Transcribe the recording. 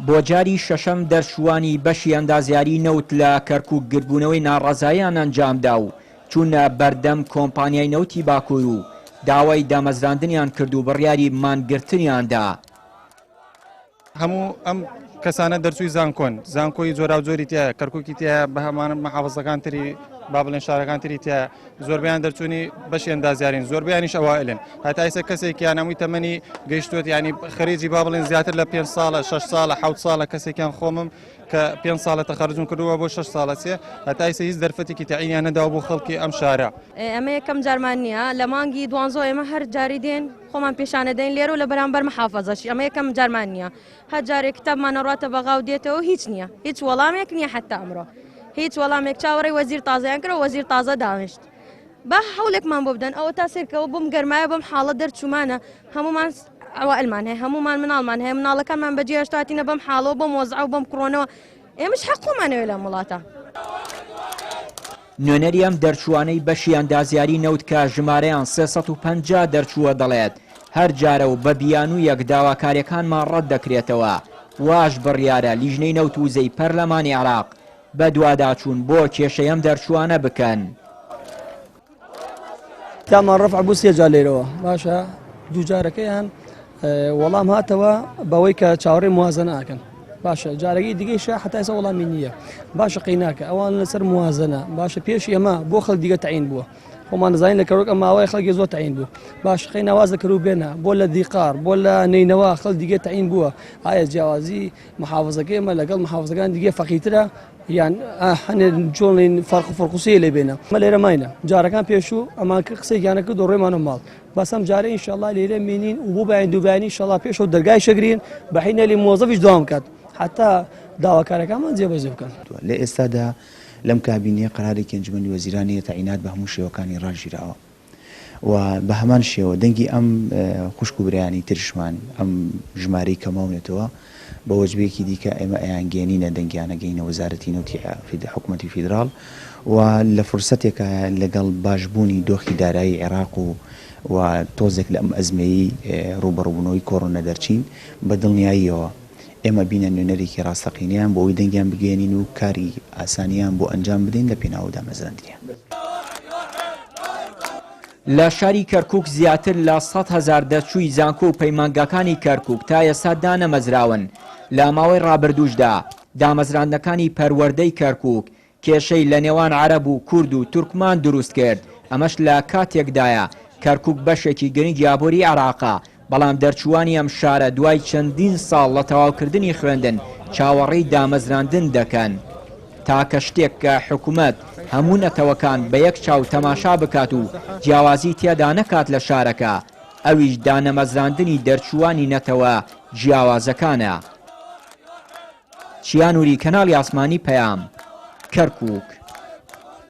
بۆ جاری شەشەم دەرچووانی بەشی ئەندازیاری نەوت لە کەرکوک گردبوونەوەی ناڕەزاییان ئەنجامدا و چوونە بەردەم کۆمپانیای نەوتی باکوور و داوای دامەزراندنیان کرد و بڕیاری مانگرتنیاندا. هەموو ئەم کەسانە دەرچووی زانکۆی جۆرا و جۆری تایە کەرکووکی تایە بە هەمان مەحافەزەکان تری با بڵێن شارەکان تری تایە زۆربیان دەرچوونی بەشی ئەندازیارین زۆربیانیش ئەوائلن هەتا ئێستا کەسێکیان هەمووی تەمەنی گەیشتووە ینی خەریجی با بڵێن زیاتر لە 5 ساڵە 6 ساڵە 7 ساڵە کەسێکیان خۆمم کە 5 ساڵە تەخەرجم کردووە بۆ 6 ساڵە سێ هەتا ئێستا هیچ دەرفەتێکی تەعینیان نەداوە بۆ خەڵکی ئەم شارە. ئەمە یەکەم جارمان نییە لە مانگی دوانزۆ ئێمە هەر جاری دێن خۆمان پیشانە دەین لێرە و لە بەرامبەر محافەزەشی ئەمە یەکەم جارمان نییە هەر جارێک کتابمان ڕاتە بەغاو دێتەوە هیچ نییە هیچ وەڵامێک نییە حتا ئەمڕۆ هیچ وەڵامێک چاوەڕێی وەزیر تازایان کرد و وەزیر تازە دانیشت با هەوڵێکمان بۆ بدەن ئەوە تا سێرکەوە بۆم گەرمایە بەم حاڵە دەرچوومانە هەمومان ئەوائلمان هەیە هەمومان مناڵمان هەیە مناڵەکانمان بەجێهێشتاتینە بەم حاڵەوە بۆم وەزع و بەم کڕۆنەوە ئێمەش حەقومانەوێت لە وڵاتە. نوێنەری ئەم دەرچووانەی بەشی ئەندازیاری نەوت کە ژمارەیان 350 دەرچووە دەڵێت هەر جارە و بە بیان و یەک داواکاریەکانمان ڕەت دەکرێتەوە واش بڕیارە لیژنەی نەوت و وزەی پەرلەمانی عێراق بە دوواداچوون بۆ کێشەی ئەم دەرچووانە بکەن. تامان ڕەفع بوو سێ جار لێرەوە باشە دوو جارەکەیان وەڵام هاتەوە بەوەی کە چاوەڕێی موازنە ئاکەن باشە جارەکەی دیگەیشە حتا ئێستا وەڵامی نییە باشە قەیناکە ئەوان لەسەر موازنە باشە پێش ئێمە بۆ خەڵک دیگە تەعین بووە خۆمان نەزانین لە کەرۆک ئەماوەی خەڵکی زۆر تەعین بوو باش خەی ناواز دەکرد و بێنە بۆ لە دیقار بۆ لە نینەوە خەڵک دیگە تەعین بووە ئایا جیاوازی محافەزەکەی ئێمە لەگەڵ محافەزەکان دیگە فەقیترە یان هەنێ جۆڵین فەرق و فەرقوسیە لێ بێنە مە لێرە ماینە جارەکان پێشوو ئەمان قسەیەکیانە کرد و ڕێمانە ماڵ بەسەم جارە ئینشاءڵڵا لێرە مینین و بۆ بەیان دووبیانی ئینشاءڵڵا پێشەوە دەرگای شەگرین بە حینەلی مۆزەفیش داوام کات حتا داواکارەکانمان جێبەجێ بکەن. لە ئێستادا لەم کابینەیە قەرارێکی ئەنجومەنی وەزیرانی تەعینات بە هەموو شێوەکانی ڕاژیراوە و بە هەمان شێوە دەنگی ئەم خوشک و برایانی ترشمان ئەم ژمارەی کەماونێتەوە بە وەجبەیەکی دیکە ئێمە ئەیانگەێنینە دەنگیانەگەینە وەزارەتی نەوتی حکوومەتی فیدراڵ و لە فرسەتێکە لەگەڵ باشبوونی دۆخی دارایی عێراق و تۆزێک لە ئەم ئەزمەیی ڕوبەڕووبوونەوەی کۆڕۆنە دەرچین بە دڵنیاییەوە ئێمە بینە نوێنەرێکی ڕاستەقینیان بۆ ئەوی دەنگیان بگەێنین و کاری ئاسانیان بۆ ئەنجام بدەین لە پێناو دامەزراندنیان. لە شاری کەرکوک زیاتر لە 100,000 دەرچووی زانکۆ و پەیمانگاکانی کەرکوک تا ئێستا دانەمەزراون. لە ماوەی ڕابردووشدا دامەزراندنەکانی پەروەردەی کەرکوک کێشەی لە نێوان عەرەب و کورد و تورکمان دروست کرد ئەمەش لە کاتێکدایە کەرکوک بەشێکی گرنگی ئابووری عێراقا بەڵام دەرچووانی ئەم شارە دوای چەندین ساڵ لە تەواوکردنی خوێندن چاوەڕێی دامەزراندن دەکەن تاکە شتێک کە حکوومەت هەموو نەتەوەکان بە یەک چاو تەماشا بکات و جیاوازی تێدا نەکات لە شارەکە ئەویش دانەمەزراندنی دەرچووانی نەتەوە جیاوازەکانە. چیانوری کەناڵی ئاسمانی پەیام کەرکوک.